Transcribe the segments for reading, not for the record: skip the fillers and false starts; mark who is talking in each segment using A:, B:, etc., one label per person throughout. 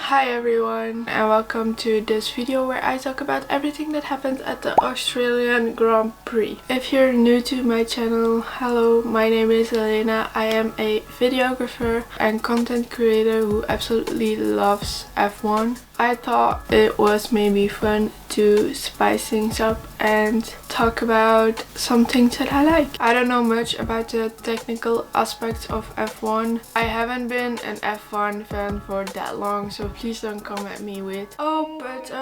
A: Hi everyone and welcome to this video where I talk about everything that happened at the Australian Grand Prix. If you're new to my channel, hello, my name is Elena. I am a videographer and content creator who absolutely loves F1. I thought it was maybe fun to spice things up and talk about some things that I like. I don't know much about the technical aspects of F1. I haven't been an F1 fan for that long, so please don't come at me with, oh, but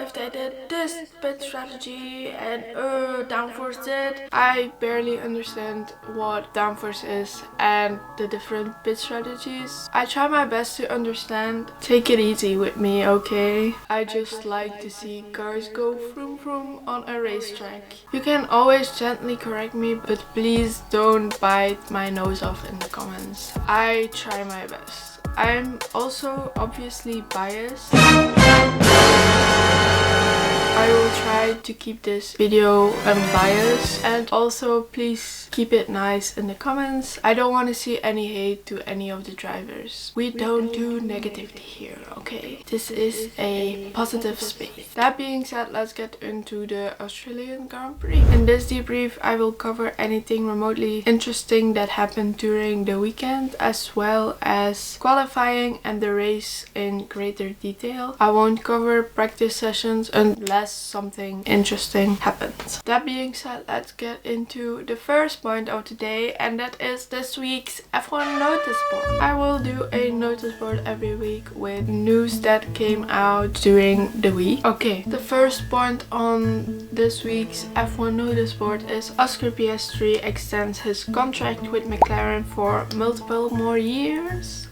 A: if they did this pit strategy and downforce did. I barely understand what downforce is and the different pit strategies. I try my best to understand. Take it easy with me, okay? I just like to see cars go vroom vroom on a racetrack. You can always gently correct me, but please don't bite my nose off in the comments. I try my best. I'm also obviously biased. I will try to keep this video unbiased, and also please keep it nice in the comments. I don't want to see any hate to any of the drivers. We don't do negativity here, okay? This is a positive space. That being said, let's get into the Australian Grand Prix. In this debrief, I will cover anything remotely interesting that happened during the weekend, as well as qualifying and the race in greater detail. I won't cover practice sessions unless something interesting happens. That being said, let's get into the first point of the day, and that is this week's F1 notice board. I will do a notice board every week with news that came out during the week. Okay, the first point on this week's F1 notice board is Oscar Piastri extends his contract with McLaren for multiple more years.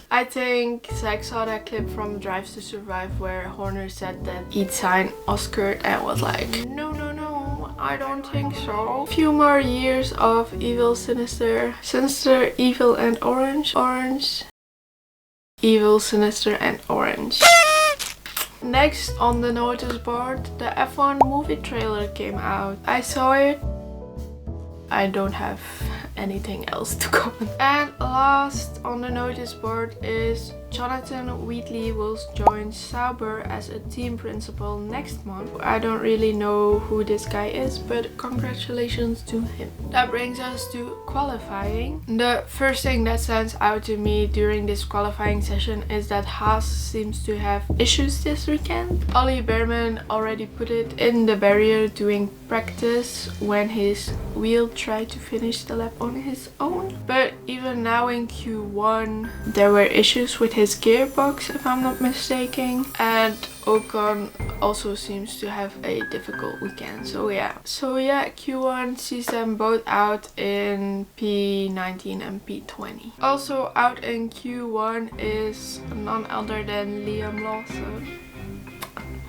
A: I think Zach saw that clip from Drive to Survive where Horner said that he'd sign Oscar and was like, no, I don't think so. A few more years of evil, sinister, evil and orange, evil, sinister and orange. Next on the notice board, the F1 movie trailer came out. I saw it. I don't have anything else to comment. And last on the notice board is Jonathan Wheatley will join Sauber as a team principal next month. I don't really know who this guy is, but congratulations to him. That brings us to qualifying. The first thing that stands out to me during this qualifying session is that Haas seems to have issues this weekend. Ollie Behrman already put it in the barrier doing practice when his wheel tried to finish the lap on his own. But even now in Q1 there were issues with his gearbox, if I'm not mistaken, and Ocon also seems to have a difficult weekend. So yeah, Q1 sees them both out in P19 and P20. Also out in Q1 is none other than Liam Lawson.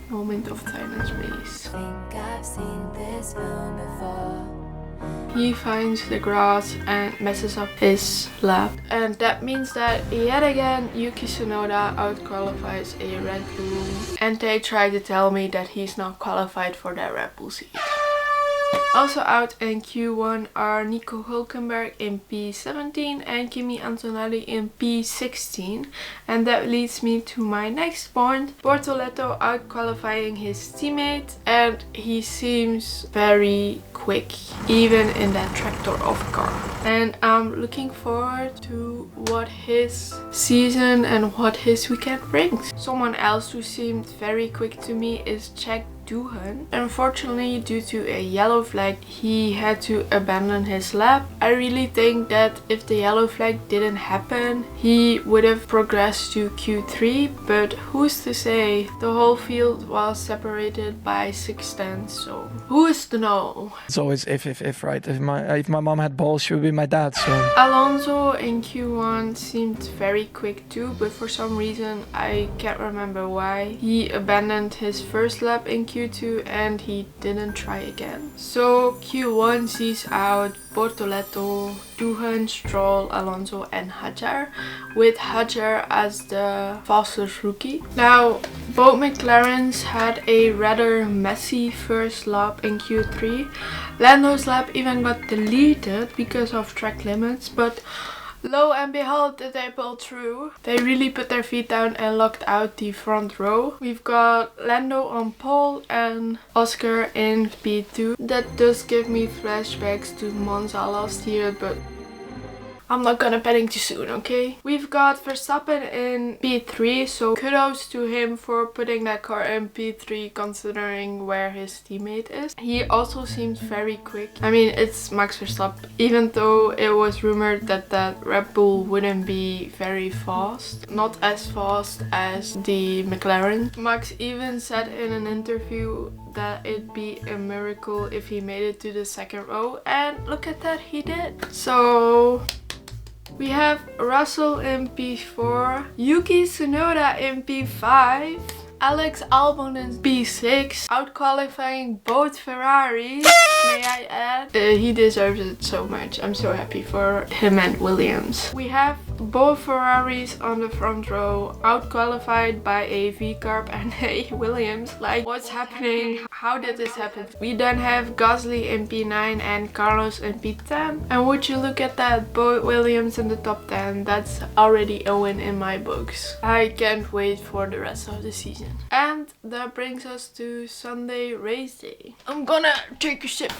A: Moment of silence, please. Think I've seen this film before. He finds the grass and messes up his lap, and that means that yet again Yuki Tsunoda outqualifies a Red Bull, and they try to tell me that he's not qualified for that Red Bull seat. Also out in Q1 are Nico Hülkenberg in P17 and Kimi Antonelli in P16, and that leads me to my next point. Bortoleto outqualifying his teammate, and he seems very quick even in that tractor of a car, and I'm looking forward to what his season and what his weekend brings. Someone else who seemed very quick to me is Jack Doohan. Unfortunately, due to a yellow flag, he had to abandon his lap. I really think that if the yellow flag didn't happen, he would have progressed to Q3, but who's to say? The whole field was separated by 6 tenths, so who's to know?
B: It's always if, right? If my mom had balls, she would be my dad, so.
A: Alonso in Q1 seemed very quick too, but for some reason I can't remember why. He abandoned his first lap in Q2 and he didn't try again. So Q1 sees out Bortoleto, Doohan, Stroll, Alonso and Hadjar, with Hadjar as the fastest rookie. Now, both McLarens had a rather messy first lap in Q3. Lando's lap even got deleted because of track limits, but Lo and behold, did they pull through. They really put their feet down and locked out the front row. We've got Lando on pole and Oscar in P2. That does give me flashbacks to Monza last year, but I'm not gonna panic too soon, okay? We've got Verstappen in P3, so kudos to him for putting that car in P3 considering where his teammate is. He also seems very quick. I mean, it's Max Verstappen. Even though it was rumored that Red Bull wouldn't be very fast. Not as fast as the McLaren. Max even said in an interview that it'd be a miracle if he made it to the second row, and look at that, he did. So we have Russell in P4, Yuki Tsunoda in P5, Alex Albon in P6, out-qualifying both Ferraris, may I add. He deserves it so much. I'm so happy for him and Williams. We have both Ferraris on the front row, out-qualified by a V-Carb and a Williams. Like, what's happening? How did this happen? We then have Gasly in P9 and Carlos in P10. And would you look at that, both Williams in the top 10. That's already a win in my books. I can't wait for the rest of the season. And that brings us to Sunday race day. I'm gonna take a sip.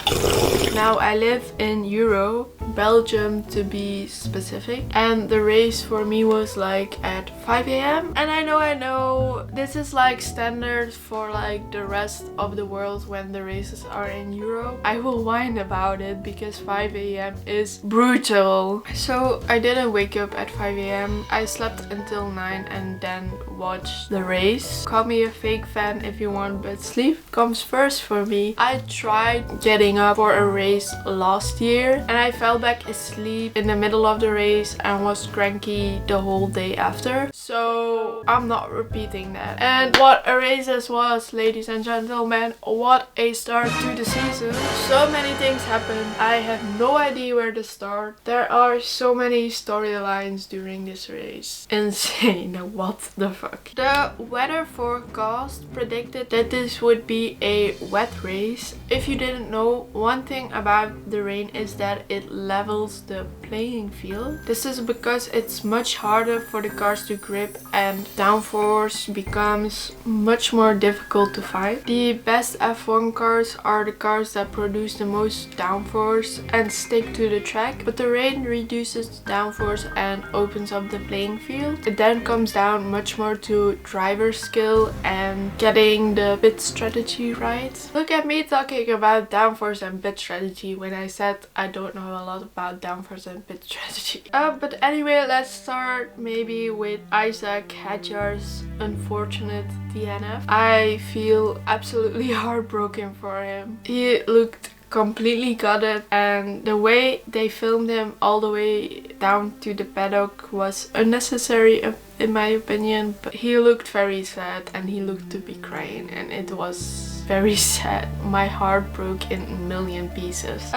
A: Now I live in Europe, Belgium to be specific, and the race for me was like at 5 a.m. And I know this is like standard for like the rest of the world when the races are in Europe. I will whine about it because 5 a.m. is brutal. So I didn't wake up at 5 a.m. I slept until 9 and then watched the race. Call me a fake fan if you want, but sleep comes first for me. I tried getting up for a race last year and I fell back asleep in the middle of the race and was cranky the whole day after. So I'm not repeating that. And what a race this was, ladies and gentlemen. What a start to the season. So many things happened. I have no idea where to start. There are so many storylines during this race. Insane. What the fuck. The weather forecast predicted that this would be a wet race. If you didn't know, one thing about the rain is that it levels the playing field. This is because it's much harder for the cars to grip and downforce becomes much more difficult to find. The best F1 cars are the cars that produce the most downforce and stick to the track, but the rain reduces the downforce and opens up the playing field. It then comes down much more to driver skill and getting the pit strategy right. Look at me talking about downforce and pit strategy when I said I don't know a lot about downforce and pit strategy. But anyway, let's start maybe with Isaac Hadjar's unfortunate DNF. I feel absolutely heartbroken for him. He looked completely gutted, and the way they filmed him all the way down to the paddock was unnecessary in my opinion, but he looked very sad and he looked to be crying and it was very sad. My heart broke in a million pieces.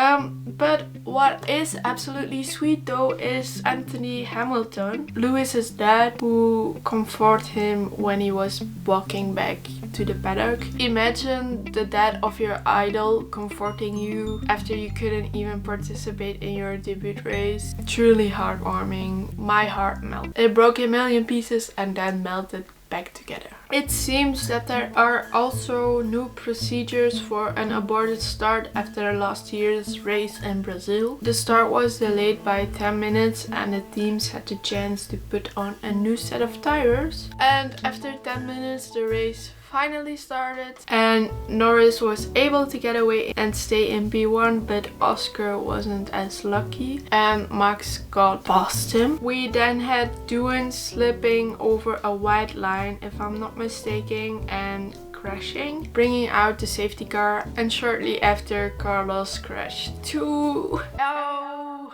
A: But what is absolutely sweet though is Anthony Hamilton, Lewis's dad, who comforted him when he was walking back to the paddock. Imagine the dad of your idol comforting you after you couldn't even participate in your debut race. Truly heartwarming. My heart melted. It broke a million pieces and then melted back together. It seems that there are also new procedures for an aborted start after last year's race in Brazil. The start was delayed by 10 minutes and the teams had the chance to put on a new set of tires. And after 10 minutes the race finally started and Norris was able to get away and stay in P1, but Oscar wasn't as lucky and Max got past him. We then had Doohan slipping over a white line, if I'm not mistaken, and crashing, bringing out the safety car, and shortly after Carlos crashed too.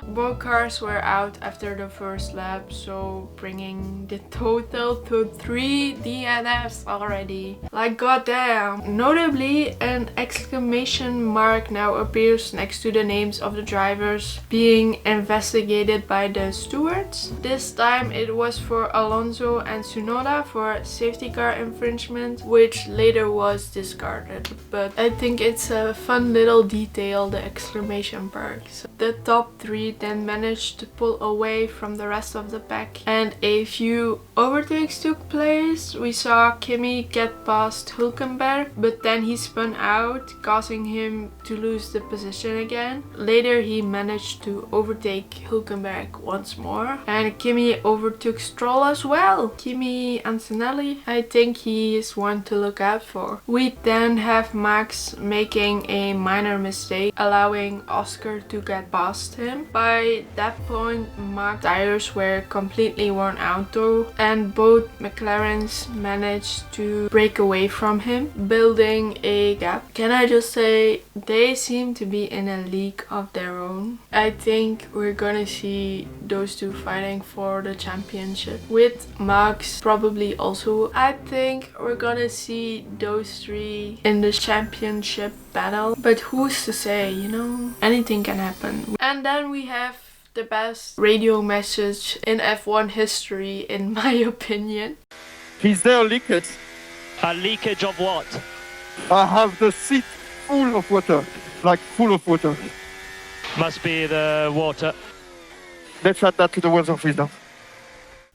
A: Both cars were out after the first lap, so bringing the total to 3 DNFs already. Like goddamn. Notably, an exclamation mark now appears next to the names of the drivers being investigated by the stewards. This time it was for Alonso and Tsunoda for safety car infringement, which later was discarded. But I think it's a fun little detail, the exclamation mark. So the top 3 then managed to pull away from the rest of the pack and a few overtakes took place. We saw Kimi get past Hülkenberg, but then he spun out, causing him to lose the position again. Later he managed to overtake Hülkenberg once more, and Kimi overtook Stroll as well. Kimi Antonelli, I think he is one to look out for. We then have Max making a minor mistake, allowing Oscar to get past him. By that point, Max's tires were completely worn out though, and both McLarens managed to break away from him, building a gap. Can I just say, they seem to be in a league of their own. I think we're gonna see those two fighting for the championship, with Max probably also. I think we're gonna see those 3 in the championship battle, but who's to say, you know, anything can happen. And then we have the best radio message in F1 history, in my opinion.
C: Is there leakage?
D: A leakage of what?
C: I have the seat full of water, like full of water.
D: Must be the water.
C: Let's add that to the words of wisdom.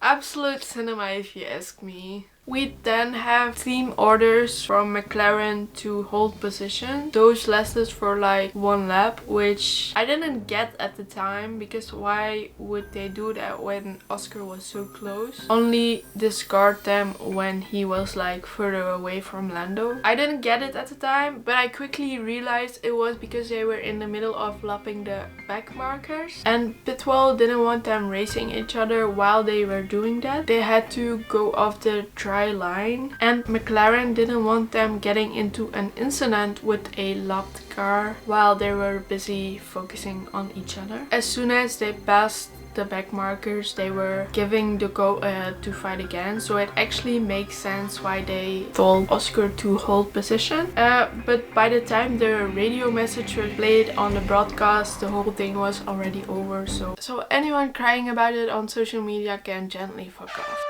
A: Absolute cinema if you ask me. We then have team orders from McLaren to hold position. Those lasted for like 1 lap, which I didn't get at the time, because why would they do that when Oscar was so close? Only discard them when he was like further away from Lando. I didn't get it at the time, but I quickly realized it was because they were in the middle of lapping the back markers, and Pitwell didn't want them racing each other while they were doing that. They had to go off the line, and McLaren didn't want them getting into an incident with a lapped car while they were busy focusing on each other. As soon as they passed the back markers, they were giving the go ahead to fight again, so it actually makes sense why they told Oscar to hold position. But by the time the radio message was played on the broadcast, the whole thing was already over, so anyone crying about it on social media can gently fuck off.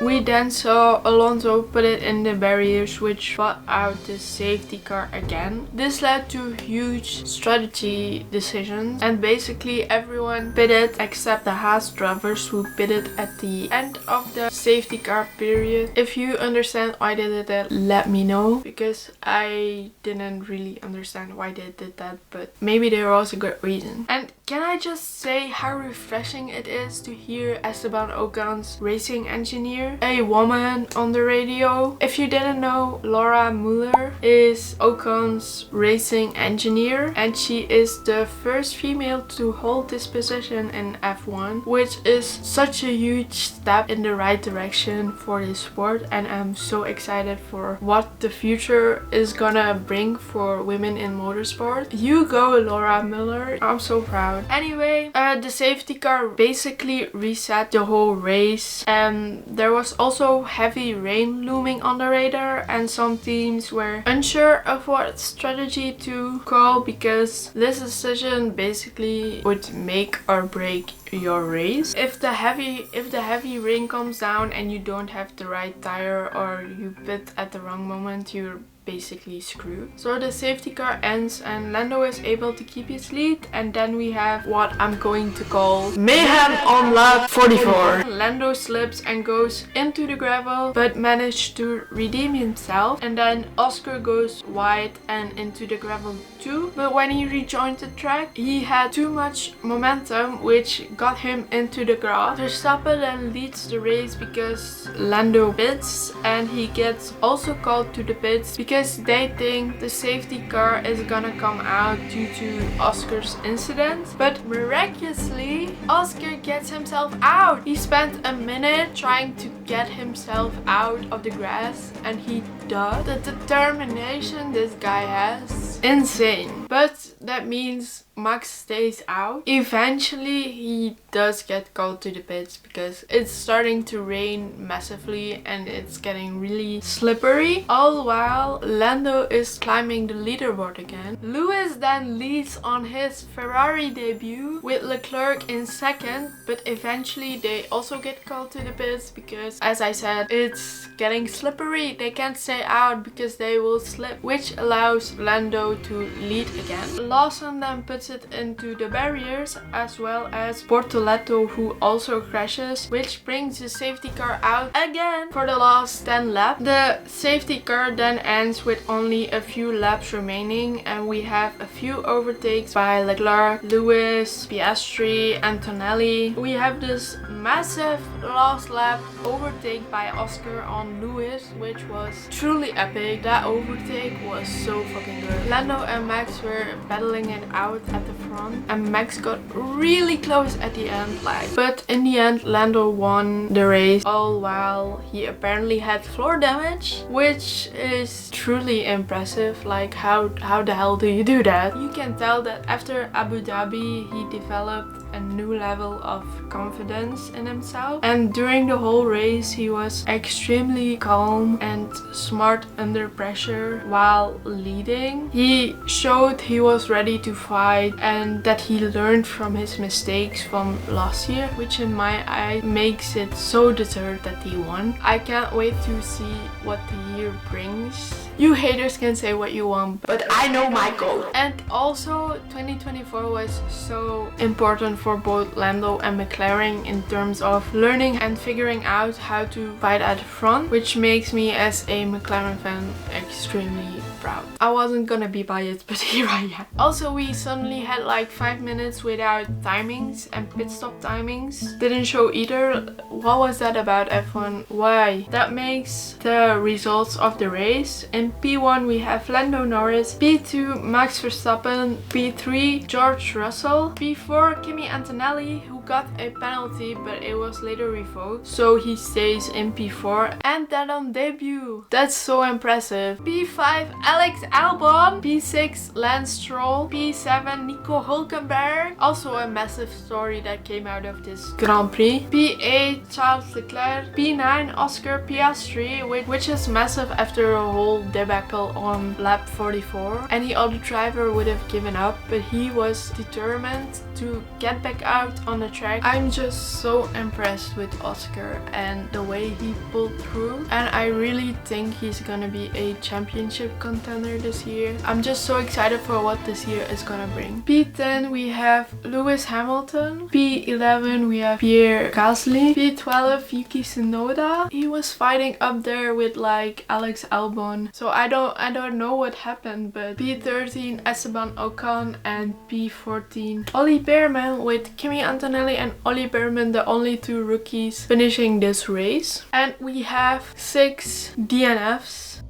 A: We then saw Alonso put it in the barriers, which brought out the safety car again. This led to huge strategy decisions, and basically everyone pitted except the Haas drivers, who pitted at the end of the safety car period. If you understand why they did that, let me know, because I didn't really understand why they did that, but maybe there was a good reason. And can I just say how refreshing it is to hear Esteban Ocon's racing engineer, a woman, on the radio. If you didn't know, Laura Muller is Ocon's racing engineer, and she is the first female to hold this position in F1, which is such a huge step in the right direction for this sport, and I'm so excited for what the future is gonna bring for women in motorsport. You go, Laura Muller. I'm so proud. Anyway, the safety car basically reset the whole race, and there was also heavy rain looming on the radar, and some teams were unsure of what strategy to call, because this decision basically would make or break your race. If the heavy rain comes down and you don't have the right tire, or you pit at the wrong moment, you're basically screwed. So the safety car ends and Lando is able to keep his lead, and then we have what I'm going to call mayhem on lap 44. Lando slips and goes into the gravel, but managed to redeem himself, and then Oscar goes wide and into the gravel too, but when he rejoined the track, he had too much momentum, which got him into the grass. Verstappen then leads the race because Lando pits, and he gets also called to the pits because they think the safety car is gonna come out due to Oscar's incident. But miraculously, Oscar gets himself out. He spent a minute trying to get himself out of the grass, and he does. The determination this guy has, insane. But that means Max stays out. Eventually he does get called to the pits because it's starting to rain massively and it's getting really slippery. All while Lando is climbing the leaderboard again. Lewis then leads on his Ferrari debut with Leclerc in second, but eventually they also get called to the pits because, as I said, it's getting slippery. They can't stay out because they will slip, which allows Lando Lando to lead again. Lawson then puts it into the barriers, as well as Bortoletto, who also crashes, which brings the safety car out again for the last 10 laps. The safety car then ends with only a few laps remaining, and we have a few overtakes by Leclerc, Lewis, Piastri, Antonelli. We have this massive last lap overtake by Oscar on Lewis, which was truly epic. That overtake was so fucking good. Lando and Max were battling it out at the front, and Max got really close at the end, but in the end Lando won the race, all while he apparently had floor damage, which is truly impressive. Like, how the hell do you do that? You can tell that after Abu Dhabi he developed a new level of confidence in himself, and during the whole race he was extremely calm and smart under pressure while leading. He showed he was ready to fight and that he learned from his mistakes from last year, which in my eye makes it so deserved that he won. I can't wait to see what the year brings. You haters can say what you want, but I know my goal. And also 2024 was so important for both Lando and McLaren in terms of learning and figuring out how to fight at the front, which makes me as a McLaren fan extremely proud. I wasn't gonna be biased, but here I am. Also, we suddenly had like 5 minutes without timings and pit stop timings. Didn't show either. What was that about F1? Why? That makes the results of the race. In P1 we have Lando Norris, P2 Max Verstappen, P3 George Russell, P4 Kimi Antonelli, who got a penalty but it was later revoked, so he stays in P4, and that on debut. That's so impressive. P5 Alex Albon, P6 Lance Stroll, P7 Nico Hulkenberg, also a massive story that came out of this Grand Prix. P8 Charles Leclerc, P9 Oscar Piastri, which is massive after a whole debacle on lap 44. Any other driver would have given up, but he was determined to get back out on the track. I'm just so impressed with Oscar and the way he pulled through, and I really think he's gonna be a championship contender this year. I'm just so excited for what this year is gonna bring. P10 we have Lewis Hamilton, P11 we have Pierre Gasly, P12 Yuki Tsunoda. He was fighting up there with like Alex Albon, so I don't know what happened, but P13 Esteban Ocon, and P14 Ollie Behrman, with Kimi Antonelli and Ollie Behrman the only two rookies finishing this race. And we have 6 DNFs.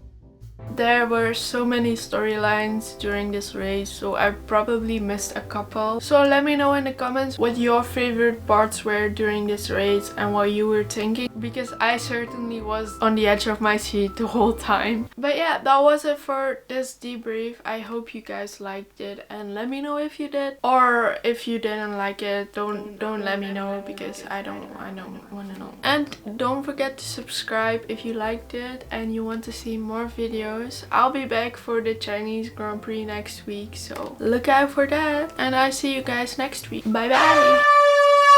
A: There were so many storylines during this race, so I probably missed a couple. So let me know in the comments what your favorite parts were during this race and what you were thinking, because I certainly was on the edge of my seat the whole time. But yeah, that was it for this debrief. I hope you guys liked it, and let me know if you did, or if you didn't like it, don't let me know, because I don't want to know. And don't forget to subscribe if you liked it and you want to see more videos. I'll be back for the Chinese Grand Prix next week, so look out for that, and I'll see you guys next week. Bye bye!